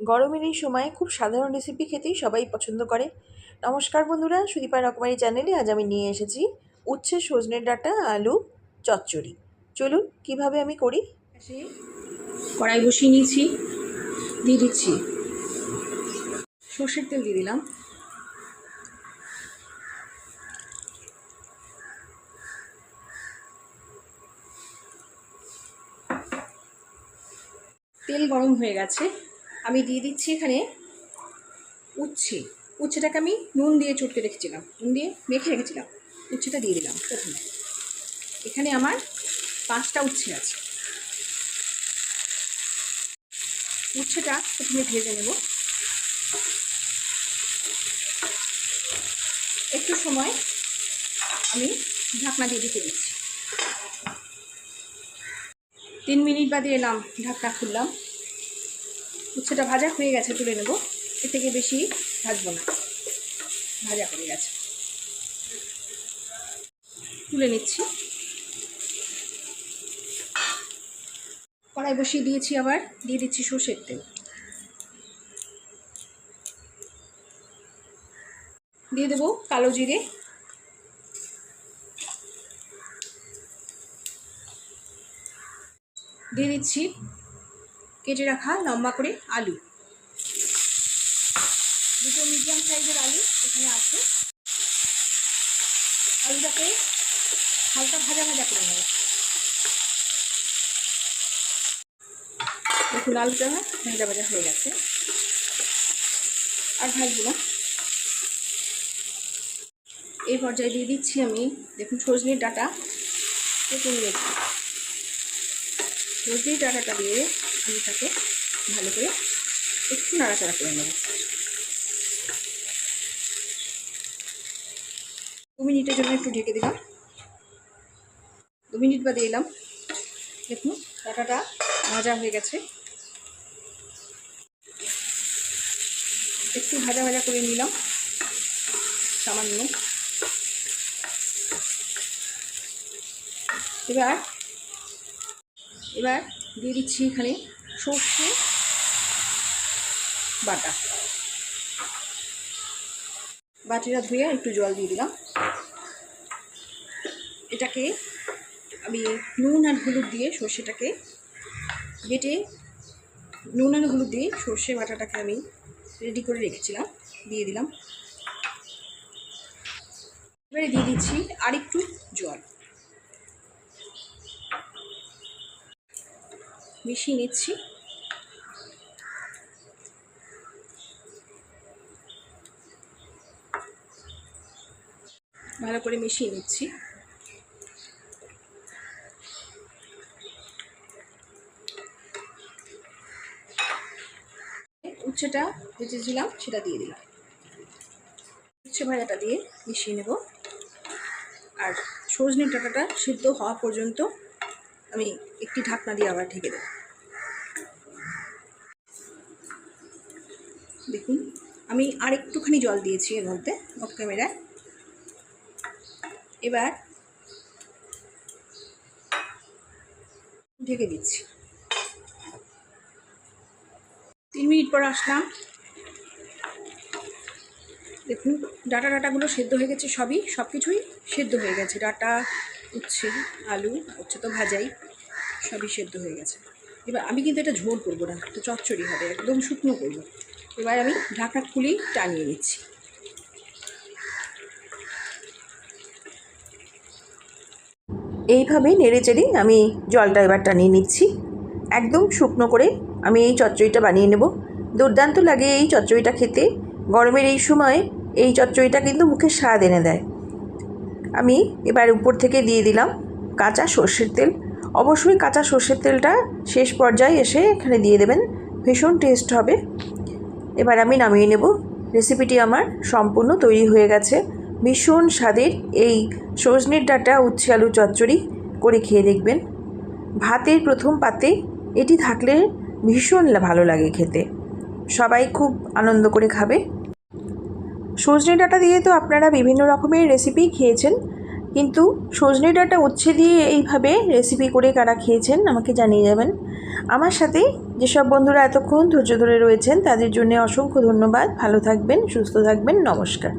গরমের এই সময় খুব সাধারণ রেসিপি খেতেই সবাই পছন্দ করে। নমস্কার বন্ধুরা, সুদীপা রকমারি চ্যানেলে আজ আমি নিয়ে এসেছি উচ্ছে সজনের ডাঁটা আলু চচ্চড়ি। চলুন কিভাবে আমি করি। কড়াই বসিয়ে নিয়েছি, দিয়ে দিচ্ছি সর্ষের তেল, দিয়ে দিলাম তেল গরম হয়ে গেছে। আমি দিয়ে দিচ্ছি এখানে উচ্ছেটাকে আমি নুন দিয়ে চটকে রেখেছিলাম, নুন দিয়ে মেখে রেখেছিলাম। উচ্ছেটা দিয়ে দিলাম প্রথমে। এখানে আমার 5টা উচ্ছে আছে। উচ্ছেটা প্রথমে ভেজে নেব। একটু সময় আমি ঢাকনা দিয়ে ঢেকে দিচ্ছি। 3 মিনিট বাদে এলাম, ঢাকনা খুললাম। উচ্ছেটা ভাজা হয়ে গেছে, তুলে নেব। এর থেকে বেশি ভাজবো না, ভাজা হয়ে গেছে, তুলে নিচ্ছি। কড়াই বসিয়ে দিয়েছি, আবার দিয়ে দিচ্ছি সর্ষের তেল, দিয়ে দেবো কালো জিরে, দিয়ে দিচ্ছি কেটে রাখা লম্বা করে আলু। দুটো মিডিয়াম সাইজের আলু এখানে আছে। আলুটাকে হালকা ভাজা ভাজা করে নেব। দেখুন আলুটা ভাজা ভাজা হয়ে গেছে, আর ভাজবো না। এই পর্যায়ে দিয়ে দিচ্ছি আমি, দেখুন, সজনের ডাঁটা কেটে নিয়েছি। সজনের ডাঁটাটা দিয়ে আলুটাকে ভালো করে একটু নাড়াচাড়া করে নেব। 2 মিনিটের জন্য একটু ঢেকে দিলাম। 2 মিনিট বাদে এলাম, দেখুন ডাঁটাটা ভাজা হয়ে গেছে। একটু ভাজা ভাজা করে নিলাম সামান্য। এবার দিয়ে দিচ্ছি এখানে সর্ষে বাটা। বাটিটা ধুয়ে একটু জল দিয়ে দিলাম। এটাকে আমি নুন আর হলুদ দিয়ে সর্ষেটাকে বেটে, নুন আর হলুদ দিয়ে সর্ষে বাটাটাকে আমি রেডি করে রেখেছিলাম, দিয়ে দিলাম। এবারে দিয়ে দিচ্ছি আর একটু জল, মিশিয়ে নিচ্ছি। ভালো করে মিশিয়ে নিচ্ছি। উচ্ছেটা ভেজেছিলাম সেটা দিয়ে দিলাম। উচ্ছে ভাজাটা দিয়ে মিশিয়ে নেব। আর সজনে ডাঁটাটা সিদ্ধ হওয়া পর্যন্ত আমি একটি ঢাকনা দিয়ে আবার ঢেকে দেব। দেখুন আমি আর একটুখানি জল দিয়েছি এর মধ্যে অফ ক্যামেরায়। এবার ঢেকে দিচ্ছি। 3 মিনিট পর আসলাম। দেখুন ডাটাগুলো সেদ্ধ হয়ে গেছে, সব কিছুই সেদ্ধ হয়ে গেছে। ডাটা, উচ্ছে, আলু, উচ্ছে তো ভাজাই, সবই সেদ্ধ হয়ে গেছে। এবার আমি কিন্তু এটা ঝোল করবো না, তো চচ্চড়ি হবে, একদম শুকনো করবো। এবার আমি ঢাকনা খুলেই টানিয়ে নিচ্ছি। এইভাবে নেড়ে চেড়ে আমি জলটা এবার টানিয়ে নিচ্ছি। একদম শুকনো করে আমি এই চচ্চড়িটা বানিয়ে নেব। দুর্দান্ত লাগে এই চচ্চড়িটা খেতে। গরমের এই সময় এই চচ্চড়িটা কিন্তু মুখে স্বাদ এনে দেয়। আমি এবার উপর থেকে দিয়ে দিলাম কাঁচা সর্ষের তেল। অবশ্যই কাঁচা সর্ষের তেলটা শেষ পর্যায়ে এসে এখানে দিয়ে দেবেন, ভীষণ টেস্ট হবে। এবার আমি নামিয়ে নেব। রেসিপিটি আমার সম্পূর্ণ তৈরি হয়ে গেছে। ভীষণ স্বাদের এই সজনের ডাঁটা উচ্ছে আলু চচ্চড়ি করে খেয়ে দেখবেন। ভাতের প্রথম পাতে এটি থাকলে ভীষণ ভালো লাগে খেতে, সবাই খুব আনন্দ করে খাবে। সজনে ডাঁটা দিয়ে তো আপনারা বিভিন্ন রকমের রেসিপি খেয়েছেন, কিন্তু সজনে ডাঁটা উচ্ছে দিয়ে এইভাবে রেসিপি করে কারা খেয়েছেন আমাকে জানিয়ে যাবেন। আমার সাথে যেসব বন্ধুরা এতক্ষণ ধৈর্য ধরে রয়েছেন তাদের জন্য অসংখ্য ধন্যবাদ। ভালো থাকবেন, সুস্থ থাকবেন, নমস্কার।